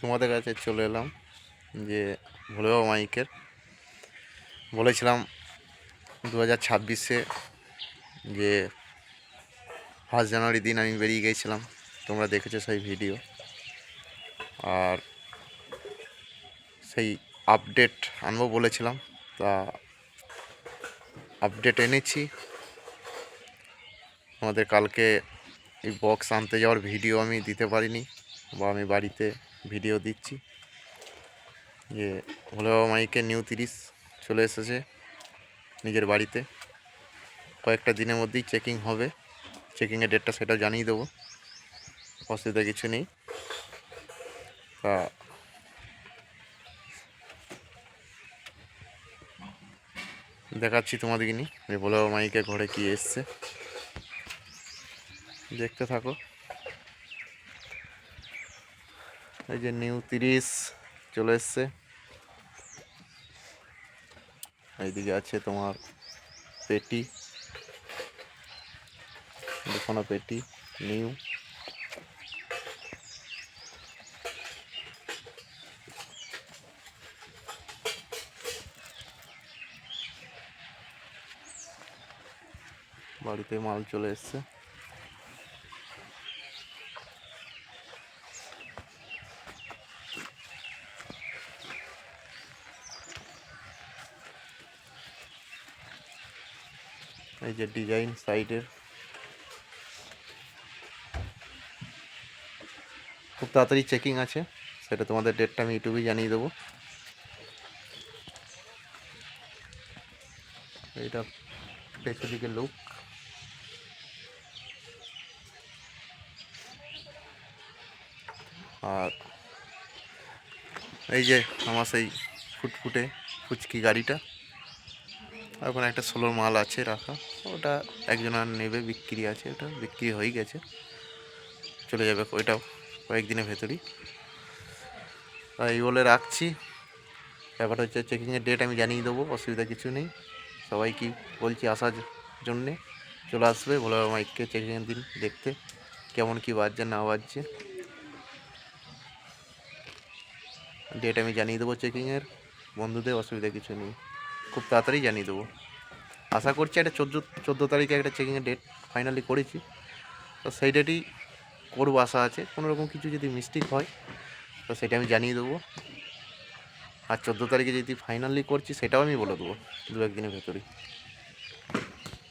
তোমাদের কাছে চলে এলাম যে ভোলে বাবা মাইকের বলেছিলাম 2026-এ যে 1 জানুয়ারি দিন আমি বেরিয়ে গিয়েছিলাম, তোমরা দেখেছো সেই ভিডিও। আর সেই আপডেট আনবো বলেছিলাম, তা আপডেট এনেছি। আমাদের কালকে এই বক্স আনতে যাওয়ার ভিডিও আমি দিতে পারিনি, বা আমি বাড়িতে ভিডিও দিচ্ছি যে ভোলে বাবা মাইকের নিউ 30 চলে এসেছে নিজের বাড়িতে। কয়েকটা দিনের মধ্যেই চেকিং হবে, চেকিংয়ের ডেটটা সেটা জানিয়ে দেবো, অসুবিধা কিছু নেই। তা দেখাচ্ছি তোমাদেরকে নি এই ভোলে বাবা মাইকে ঘরে কি এসছে, দেখতে থাকো। এই যে নিউ 30 চলে এসছে। এইদিকে আছে তোমার পেটি, দুখানা পেটি নিউ। বাড়িতে মাল চলে এসছে। এই যে ডিজাইন সাইডের, খুব তাড়াতাড়ি চেকিং আছে, সেটা তোমাদের ডেটটা আমি ইউটিউবে জানিয়ে দেবো। এইটা পেছন দিকে লুক। আর এই যে আমার সেই ফুটফুটে ফুচকি গাড়িটা, এখন একটা 16 মাল আছে রাখা, ওটা একজন আর নেবে, বিক্রি আছে, ওটা বিক্রি হয়ে গেছে, চলে যাবে ওইটাও কয়েকদিনের ভেতরই। এই বলে রাখছি। ব্যাপারটা হচ্ছে চেকিংয়ের ডেট আমি জানিয়ে দেবো, অসুবিধা কিছু নেই। সবাইকে বলছি আসার জন্যে, চলে আসবে ভোলে বাবা মাইককে চেকিংয়ের দিন দেখতে কেমন কি বাজছে না বাজছে। ডেট আমি জানিয়ে দেবো চেকিংয়ের, বন্ধুদের অসুবিধা কিছু নেই, খুব তাড়াতাড়ি জানিয়ে দেবো। আশা করছি একটা 14 তারিখে একটা চেকিংয়ের ডেট ফাইনালি করেছি, তো সেই ডেটই করবো আশা আছে। কোনো রকম কিছু যদি মিস্টেক হয় তো সেটা আমি জানিয়ে দেবো। আর 14 তারিখে যদি ফাইনালি করছি সেটাও আমি বলে দেবো 2-1 দিনের ভেতরেই।